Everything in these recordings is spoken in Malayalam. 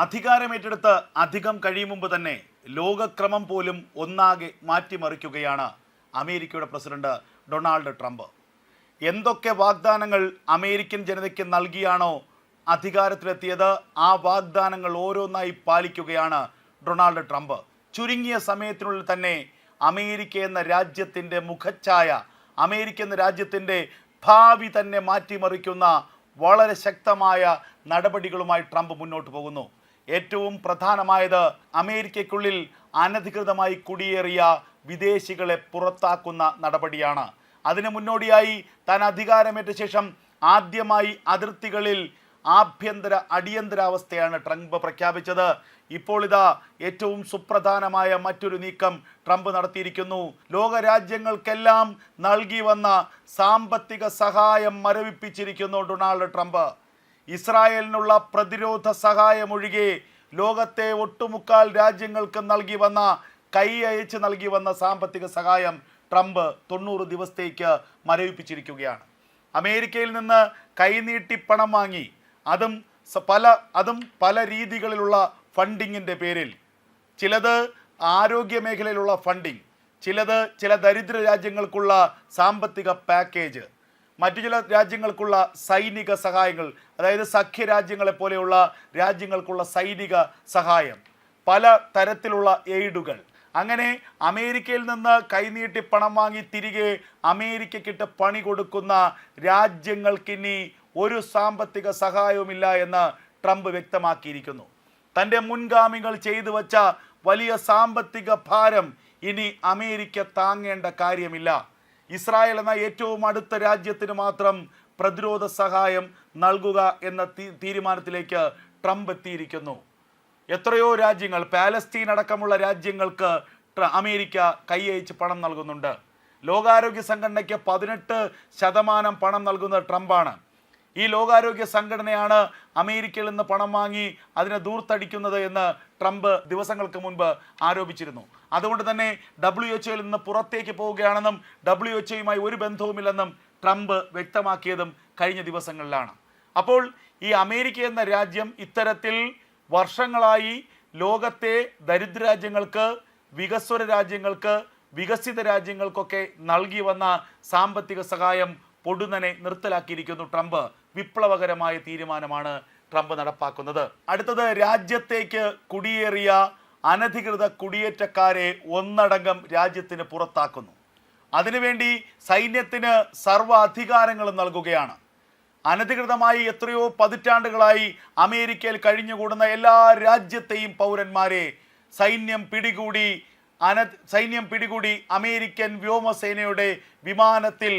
അധികാരമേറ്റെടുത്ത് അധികം കഴിയും മുമ്പ് തന്നെ ലോകക്രമം പോലും ഒന്നാകെ മാറ്റിമറിക്കുകയാണ് അമേരിക്കയുടെ പ്രസിഡന്റ് ഡൊണാൾഡ് ട്രംപ്. എന്തൊക്കെ വാഗ്ദാനങ്ങൾ അമേരിക്കൻ ജനതയ്ക്ക് നൽകിയാണോ അധികാരത്തിലെത്തിയത്, ആ വാഗ്ദാനങ്ങൾ ഓരോന്നായി പാലിക്കുകയാണ് ഡൊണാൾഡ് ട്രംപ്. ചുരുങ്ങിയ സമയത്തിനുള്ളിൽ തന്നെ അമേരിക്ക എന്ന രാജ്യത്തിൻ്റെ മുഖച്ഛായ, അമേരിക്ക എന്ന രാജ്യത്തിൻ്റെ ഭാവി തന്നെ മാറ്റിമറിക്കുന്ന വളരെ ശക്തമായ നടപടികളുമായി ട്രംപ് മുന്നോട്ട് പോകുന്നു. ഏറ്റവും പ്രധാനമായത് അമേരിക്കയ്ക്കുള്ളിൽ അനധികൃതമായി കുടിയേറിയ വിദേശികളെ പുറത്താക്കുന്ന നടപടിയാണ്. അതിന് മുന്നോടിയായി താൻ അധികാരമേറ്റ ശേഷം ആദ്യമായി അതിർത്തികളിൽ അടിയന്തരാവസ്ഥയാണ് ട്രംപ് പ്രഖ്യാപിച്ചത്. ഇപ്പോൾ ഇതാ ഏറ്റവും സുപ്രധാനമായ മറ്റൊരു നീക്കം ട്രംപ് നടത്തിയിരിക്കുന്നു. ലോകരാജ്യങ്ങൾക്കെല്ലാം നൽകി വന്ന സാമ്പത്തിക സഹായം മരവിപ്പിച്ചിരിക്കുന്നു ഡൊണാൾഡ് ട്രംപ്. ഇസ്രായേലിനുള്ള പ്രതിരോധ സഹായമൊഴികെ ലോകത്തെ ഒട്ടുമുക്കാൽ രാജ്യങ്ങൾക്ക് കൈ അയച്ച് നൽകി വന്ന സാമ്പത്തിക സഹായം ട്രംപ് 90 ദിവസത്തേക്ക് മരവിപ്പിച്ചിരിക്കുകയാണ്. അമേരിക്കയിൽ നിന്ന് കൈനീട്ടി പണം വാങ്ങി, അതും പല രീതികളിലുള്ള ഫണ്ടിങ്ങിൻ്റെ പേരിൽ. ചിലത് ആരോഗ്യ മേഖലയിലുള്ള ഫണ്ടിങ്, ചില ദരിദ്ര രാജ്യങ്ങൾക്കുള്ള സാമ്പത്തിക പാക്കേജ്, മറ്റു ചില രാജ്യങ്ങൾക്കുള്ള സൈനിക സഹായങ്ങൾ, അതായത് സഖ്യരാജ്യങ്ങളെ പോലെയുള്ള രാജ്യങ്ങൾക്കുള്ള സൈനിക സഹായം, പല തരത്തിലുള്ള എയ്ഡുകൾ. അങ്ങനെ അമേരിക്കയിൽ നിന്ന് കൈനീട്ടി പണം വാങ്ങി തിരികെ അമേരിക്കയ്ക്കിട്ട് പണി കൊടുക്കുന്ന രാജ്യങ്ങൾക്കിനി ഒരു സാമ്പത്തിക സഹായവുമില്ല എന്ന് ട്രംപ് വ്യക്തമാക്കിയിരിക്കുന്നു. തൻ്റെ മുൻഗാമികൾ ചെയ്തു വച്ച വലിയ സാമ്പത്തിക ഭാരം ഇനി അമേരിക്ക താങ്ങേണ്ട കാര്യമില്ല. ഇസ്രായേൽ എന്ന ഏറ്റവും അടുത്ത രാജ്യത്തിന് മാത്രം പ്രതിരോധ സഹായം നൽകുക എന്ന തീരുമാനത്തിലേക്ക് ട്രംപ് എത്തിയിരിക്കുന്നു. എത്രയോ രാജ്യങ്ങൾ, പാലസ്തീൻ അടക്കമുള്ള രാജ്യങ്ങൾക്ക് അമേരിക്ക കൈയച്ച് പണം നൽകുന്നുണ്ട്. ലോകാരോഗ്യ സംഘടനയ്ക്ക് 18% പണം നൽകുന്നത് ട്രംപാണ്. ഈ ലോകാരോഗ്യ സംഘടനയാണ് അമേരിക്കയിൽ നിന്ന് പണം വാങ്ങി അതിനെ ദൂർത്തടിക്കുന്നത് എന്ന് ട്രംപ് ദിവസങ്ങൾക്ക് മുൻപ് ആരോപിച്ചിരുന്നു. അതുകൊണ്ട് തന്നെ WHO നിന്ന് പുറത്തേക്ക് പോവുകയാണെന്നും WHO ഒരു ബന്ധവുമില്ലെന്നും ട്രംപ് വ്യക്തമാക്കിയതും കഴിഞ്ഞ ദിവസങ്ങളിലാണ്. അപ്പോൾ ഈ അമേരിക്ക എന്ന രാജ്യം ഇത്തരത്തിൽ വർഷങ്ങളായി ലോകത്തെ ദരിദ്ര രാജ്യങ്ങൾക്ക്, വികസ്വര രാജ്യങ്ങൾക്ക്, വികസിത രാജ്യങ്ങൾക്കൊക്കെ നൽകി വന്ന സാമ്പത്തിക സഹായം പൊടുന്നനെ നിർത്തലാക്കിയിരിക്കുന്നു ട്രംപ്. വിപ്ലവകരമായ തീരുമാനമാണ് ട്രംപ് നടപ്പാക്കുന്നത്. അടുത്തത്, രാജ്യത്തേക്ക് കുടിയേറിയ അനധികൃത കുടിയേറ്റക്കാരെ ഒന്നടങ്കം രാജ്യത്തിന് പുറത്താക്കുന്നു. അതിനുവേണ്ടി സൈന്യത്തിന് സർവ്വ അധികാരങ്ങളും നൽകുകയാണ്. അനധികൃതമായി എത്രയോ പതിറ്റാണ്ടുകളായി അമേരിക്കയിൽ കഴിഞ്ഞുകൂടുന്ന എല്ലാ രാജ്യത്തെയും പൗരന്മാരെ സൈന്യം പിടികൂടി അമേരിക്കൻ വ്യോമസേനയുടെ വിമാനത്തിൽ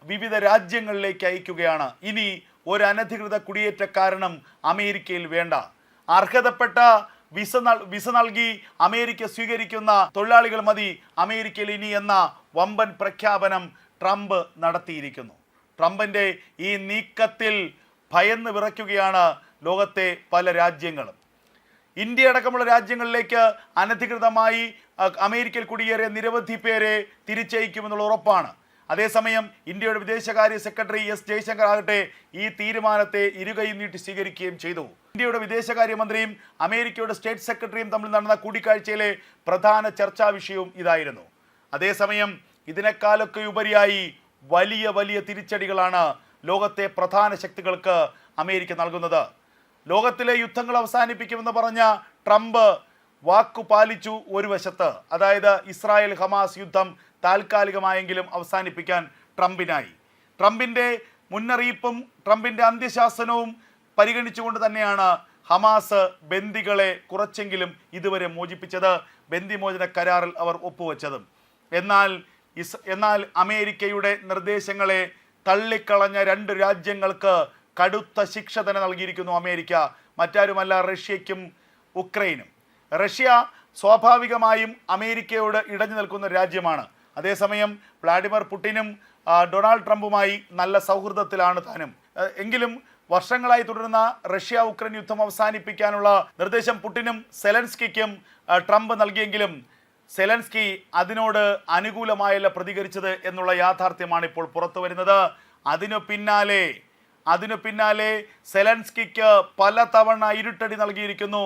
വിവിധ രാജ്യങ്ങളിലേക്ക് അയക്കുകയാണ്. ഇനി ഒരു അനധികൃത കുടിയേറ്റക്കാരനും അമേരിക്കയിൽ വേണ്ട. അർഹതപ്പെട്ട വിസ നൽകി അമേരിക്ക സ്വീകരിക്കുന്ന തൊഴിലാളികൾ മതി അമേരിക്കയിൽ ഇനി എന്ന വമ്പൻ പ്രഖ്യാപനം ട്രംപ് നടത്തിയിരിക്കുന്നു. ട്രംപിൻ്റെ ഈ നീക്കത്തിൽ ഭയന്ന് വിറയ്ക്കുകയാണ് ലോകത്തെ പല രാജ്യങ്ങളും. ഇന്ത്യ അടക്കമുള്ള രാജ്യങ്ങളിലേക്ക് അനധികൃതമായി അമേരിക്കയിൽ കുടിയേറിയ നിരവധി പേരെ തിരിച്ചയക്കുമെന്നുള്ള ഉറപ്പാണ്. അതേസമയം ഇന്ത്യയുടെ വിദേശകാര്യ സെക്രട്ടറി എസ് ജയശങ്കർ ആകട്ടെ ഈ തീരുമാനത്തെ ഇരുകൈയും നീട്ടി സ്വീകരിക്കുകയും ചെയ്തു. ഇന്ത്യയുടെ വിദേശകാര്യമന്ത്രിയും അമേരിക്കയുടെ സ്റ്റേറ്റ് സെക്രട്ടറിയും തമ്മിൽ നടന്ന കൂടിക്കാഴ്ചയിലെ പ്രധാന ചർച്ചാ വിഷയവും ഇതായിരുന്നു. അതേസമയം ഇതിനേക്കാളൊക്കെ ഉപരിയായി വലിയ തിരിച്ചടികളാണ് ലോകത്തെ പ്രധാന ശക്തികൾക്ക് അമേരിക്ക നൽകുന്നത്. ലോകത്തിലെ യുദ്ധങ്ങൾ അവസാനിപ്പിക്കുമെന്ന് പറഞ്ഞ ട്രംപ് വാക്കു പാലിച്ചു ഒരു വശത്ത്. അതായത് ഇസ്രായേൽ ഹമാസ് യുദ്ധം താൽക്കാലികമായെങ്കിലും അവസാനിപ്പിക്കാൻ ട്രംപിനായി. ട്രംപിൻ്റെ മുന്നറിയിപ്പും ട്രംപിൻ്റെ അന്ത്യശാസനവും പരിഗണിച്ചുകൊണ്ട് തന്നെയാണ് ഹമാസ് ബന്ദികളെ കുറച്ചെങ്കിലും ഇതുവരെ മോചിപ്പിച്ചത്, ബന്ദിമോചന കരാറിൽ അവർ ഒപ്പുവെച്ചതും. എന്നാൽ അമേരിക്കയുടെ നിർദ്ദേശങ്ങളെ തള്ളിക്കളഞ്ഞ 2 രാജ്യങ്ങൾക്ക് കടുത്ത ശിക്ഷ തന്നെ നൽകിയിരിക്കുന്നു അമേരിക്ക. മറ്റാരുമല്ല, റഷ്യയ്ക്കും ഉക്രൈനും. റഷ്യ സ്വാഭാവികമായും അമേരിക്കയോട് ഇടഞ്ഞു നിൽക്കുന്ന രാജ്യമാണ്. അതേസമയം വ്ളാഡിമിർ പുടിനും ഡൊണാൾഡ് ട്രംപുമായി നല്ല സൗഹൃദത്തിലാണ് താനും. എങ്കിലും വർഷങ്ങളായി തുടരുന്ന റഷ്യ ഉക്രൈൻ യുദ്ധം അവസാനിപ്പിക്കാനുള്ള നിർദ്ദേശം പുടിനും സെലൻസ്കിക്കും ട്രംപ് നൽകിയെങ്കിലും സെലൻസ്കി അതിനോട് അനുകൂലമായല്ല പ്രതികരിച്ചത് എന്നുള്ള യാഥാർത്ഥ്യമാണ് ഇപ്പോൾ പുറത്തു വരുന്നത്. അതിനു പിന്നാലെ അതിനു പിന്നാലെ സെലൻസ്കിക്ക് പലതവണ ഇരുട്ടടി നൽകിയിരിക്കുന്നു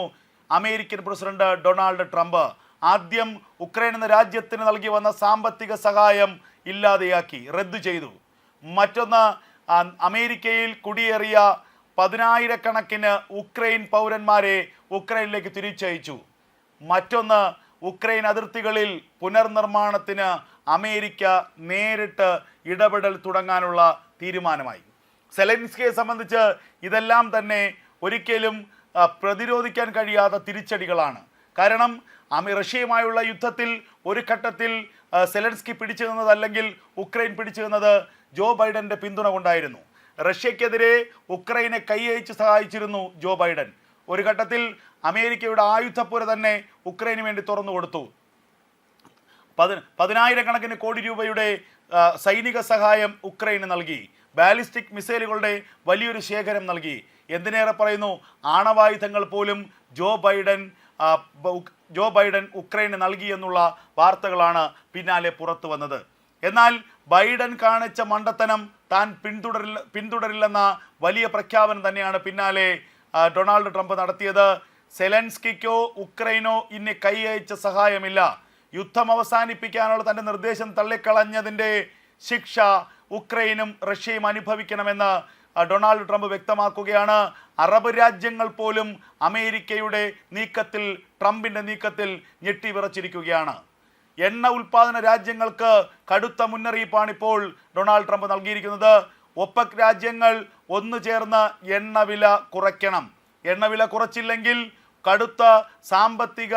അമേരിക്കൻ പ്രസിഡന്റ് ഡൊണാൾഡ് ട്രംപ്. ആദ്യം ഉക്രൈൻ എന്ന രാജ്യത്തിന് നൽകി വന്ന സാമ്പത്തിക സഹായം ഇല്ലാതെയാക്കി, റദ്ദു ചെയ്തു. മറ്റൊന്ന്, അമേരിക്കയിൽ കുടിയേറിയ 10,000-കണക്കിന് ഉക്രൈൻ പൗരന്മാരെ ഉക്രൈനിലേക്ക് തിരിച്ചയച്ചു. മറ്റൊന്ന്, ഉക്രൈൻ അതിർത്തികളിൽ പുനർനിർമ്മാണത്തിന് അമേരിക്ക നേരിട്ട് ഇടപെടൽ തുടങ്ങാനുള്ള തീരുമാനമായി. സെലൻസ്കിയെ സംബന്ധിച്ച് ഇതെല്ലാം തന്നെ ഒരിക്കലും പ്രതിരോധിക്കാൻ കഴിയാത്ത തിരിച്ചടികളാണ്. കാരണം റഷ്യയുമായുള്ള യുദ്ധത്തിൽ ഒരു ഘട്ടത്തിൽ സെലൻസ്കി പിടിച്ചു നിന്നതല്ലെങ്കിൽ ഉക്രൈൻ പിടിച്ചു നിന്നത് ജോ ബൈഡന്റെ പിന്തുണ കൊണ്ടായിരുന്നു. റഷ്യക്കെതിരെ ഉക്രൈനെ കൈയച്ച് സഹായിച്ചിരുന്നു ജോ ബൈഡൻ. ഒരു ഘട്ടത്തിൽ അമേരിക്കയുടെ ആയുധപ്പുര തന്നെ ഉക്രൈന് വേണ്ടി തുറന്നു കൊടുത്തു. 10,000-കണക്കിന് കോടി രൂപയുടെ സൈനിക സഹായം ഉക്രൈന് നൽകി. ബാലിസ്റ്റിക് മിസൈലുകളുടെ വലിയൊരു ശേഖരം നൽകി. എന്തിനേറെ പറയുന്നു, ആണവായുധങ്ങൾ പോലും ജോ ബൈഡൻ ഉക്രൈന് നൽകി എന്നുള്ള വാർത്തകളാണ് പിന്നാലെ പുറത്തു വന്നത്. എന്നാൽ ബൈഡൻ കാണിച്ച മണ്ടത്തനം താൻ പിന്തുടരില്ലെന്ന വലിയ പ്രഖ്യാപനം തന്നെയാണ് പിന്നാലെ ഡൊണാൾഡ് ട്രംപ് നടത്തിയത്. സെലൻസ്കിക്കോ ഉക്രൈനോ ഇനി കൈയച്ച സഹായമില്ല. യുദ്ധം അവസാനിപ്പിക്കാനുള്ള തൻ്റെ നിർദ്ദേശം തള്ളിക്കളഞ്ഞതിൻ്റെ ശിക്ഷ ഉക്രൈനും റഷ്യയും അനുഭവിക്കണമെന്ന് ഡൊണാൾഡ് ട്രംപ് വ്യക്തമാക്കുകയാണ്. അറബ് രാജ്യങ്ങൾ പോലും അമേരിക്കയുടെ നീക്കത്തിൽ, ട്രംപിൻ്റെ നീക്കത്തിൽ ഞെട്ടിവിറച്ചിരിക്കുകയാണ്. എണ്ണ ഉൽപ്പാദന രാജ്യങ്ങൾക്ക് കടുത്ത മുന്നറിയിപ്പാണ് ഇപ്പോൾ ഡൊണാൾഡ് ട്രംപ് നൽകിയിരിക്കുന്നത്. ഒപെക് രാജ്യങ്ങൾ ഒന്നു ചേർന്ന് എണ്ണവില കുറയ്ക്കണം. എണ്ണവില കുറച്ചില്ലെങ്കിൽ കടുത്ത സാമ്പത്തിക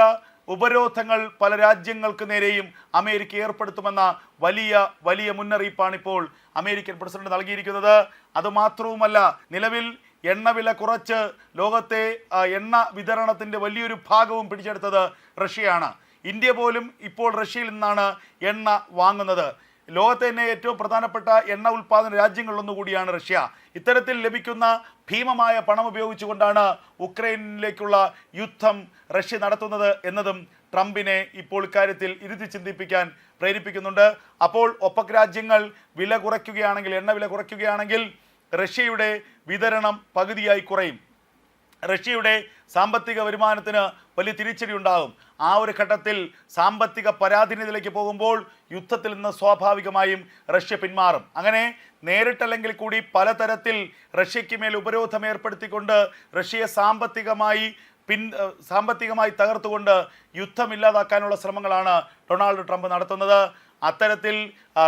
ഉപരോധങ്ങൾ പല രാജ്യങ്ങൾക്ക് നേരെയും അമേരിക്ക ഏർപ്പെടുത്തുമെന്ന വലിയ മുന്നറിയിപ്പാണ് ഇപ്പോൾ അമേരിക്കൻ പ്രസിഡന്റ് നൽകിയിരിക്കുന്നത്. അതുമാത്രവുമല്ല, നിലവിൽ എണ്ണവില കുറച്ച് ലോകത്തെ എണ്ണ വിതരണത്തിൻ്റെ വലിയൊരു ഭാഗവും പിടിച്ചെടുത്തത് റഷ്യയാണ്. ഇന്ത്യ പോലും ഇപ്പോൾ റഷ്യയിൽ നിന്നാണ് എണ്ണ വാങ്ങുന്നത്. ലോകത്തെ തന്നെ ഏറ്റവും പ്രധാനപ്പെട്ട എണ്ണ ഉൽപ്പാദന രാജ്യങ്ങളിലൊന്നുകൂടിയാണ് റഷ്യ. ഇത്തരത്തിൽ ലഭിക്കുന്ന ഭീമമായ പണം ഉപയോഗിച്ചുകൊണ്ടാണ് ഉക്രൈനിലേക്കുള്ള യുദ്ധം റഷ്യ നടത്തുന്നത് എന്നതും ട്രംപിനെ ഇപ്പോൾ ഇക്കാര്യത്തിൽ ഇരുത്തി ചിന്തിപ്പിക്കാൻ പ്രേരിപ്പിക്കുന്നുണ്ട്. അപ്പോൾ ഒപെക് രാജ്യങ്ങൾ എണ്ണ വില കുറയ്ക്കുകയാണെങ്കിൽ റഷ്യയുടെ വിതരണം പകുതിയായി കുറയും. റഷ്യയുടെ സാമ്പത്തിക വരുമാനത്തിന് വലിയ തിരിച്ചടി ഉണ്ടാകും. ആ ഒരു ഘട്ടത്തിൽ സാമ്പത്തിക പരാധീനതയിലേക്ക് പോകുമ്പോൾ യുദ്ധത്തിൽ നിന്ന് സ്വാഭാവികമായും റഷ്യ പിന്മാറും. അങ്ങനെ നേരിട്ടല്ലെങ്കിൽ കൂടി പലതരത്തിൽ റഷ്യയ്ക്ക് മേൽ ഉപരോധം ഏർപ്പെടുത്തിക്കൊണ്ട് റഷ്യയെ സാമ്പത്തികമായി തകർത്തുകൊണ്ട് യുദ്ധമില്ലാതാക്കാനുള്ള ശ്രമങ്ങളാണ് ഡൊണാൾഡ് ട്രംപ് നടത്തുന്നത്. അത്തരത്തിൽ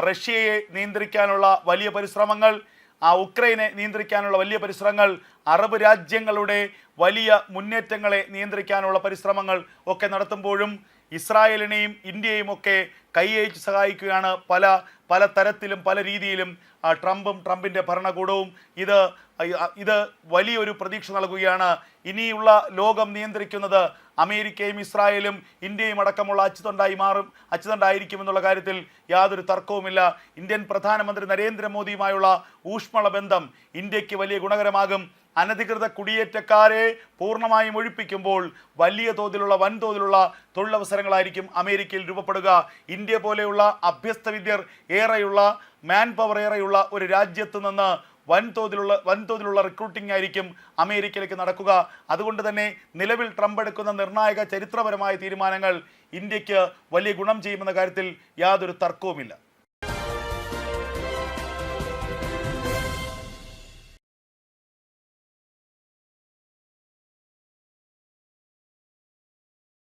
റഷ്യയെ നിയന്ത്രിക്കാനുള്ള വലിയ പരിശ്രമങ്ങൾ, ഉക്രൈനെ നിയന്ത്രിക്കാനുള്ള വലിയ പരിശ്രമങ്ങൾ, അറബ് രാജ്യങ്ങളുടെ വലിയ മുന്നേറ്റങ്ങളെ നിയന്ത്രിക്കാനുള്ള പരിശ്രമങ്ങൾ ഒക്കെ നടത്തുമ്പോഴും ഇസ്രായേലിനെയും ഇന്ത്യയും ഒക്കെ കൈയച്ച് സഹായിക്കുകയാണ് പല തരത്തിലും പല രീതിയിലും ട്രംപും ട്രംപിൻ്റെ ഭരണകൂടവും. ഇത് വലിയൊരു പ്രതീക്ഷ നൽകുകയാണ്. ഇനിയുള്ള ലോകം നിയന്ത്രിക്കുന്നത് അമേരിക്കയും ഇസ്രായേലും ഇന്ത്യയും അടക്കമുള്ള അച്ചുതണ്ടായിരിക്കുമെന്നുള്ള കാര്യത്തിൽ യാതൊരു തർക്കവുമില്ല. ഇന്ത്യൻ പ്രധാനമന്ത്രി നരേന്ദ്രമോദിയുമായുള്ള ഊഷ്മള ബന്ധം ഇന്ത്യക്ക് വലിയ ഗുണകരമാകും. അനധികൃത കുടിയേറ്റക്കാരെ പൂർണ്ണമായും ഒഴിപ്പിക്കുമ്പോൾ വൻതോതിലുള്ള തൊഴിലവസരങ്ങളായിരിക്കും അമേരിക്കയിൽ രൂപപ്പെടുക. ഇന്ത്യ പോലെയുള്ള അഭ്യസ്ത വിദ്യർ ഏറെയുള്ള, മാൻ പവർ ഏറെയുള്ള ഒരു രാജ്യത്ത് നിന്ന് വൻതോതിലുള്ള റിക്രൂട്ടിംഗ് ആയിരിക്കും അമേരിക്കയിലേക്ക് നടക്കുക. അതുകൊണ്ട് തന്നെ നിലവിൽ ട്രംപ് എടുക്കുന്ന നിർണായക ചരിത്രപരമായ തീരുമാനങ്ങൾ ഇന്ത്യക്ക് വലിയ ഗുണം ചെയ്യുമെന്ന കാര്യത്തിൽ യാതൊരു തർക്കവുമില്ല.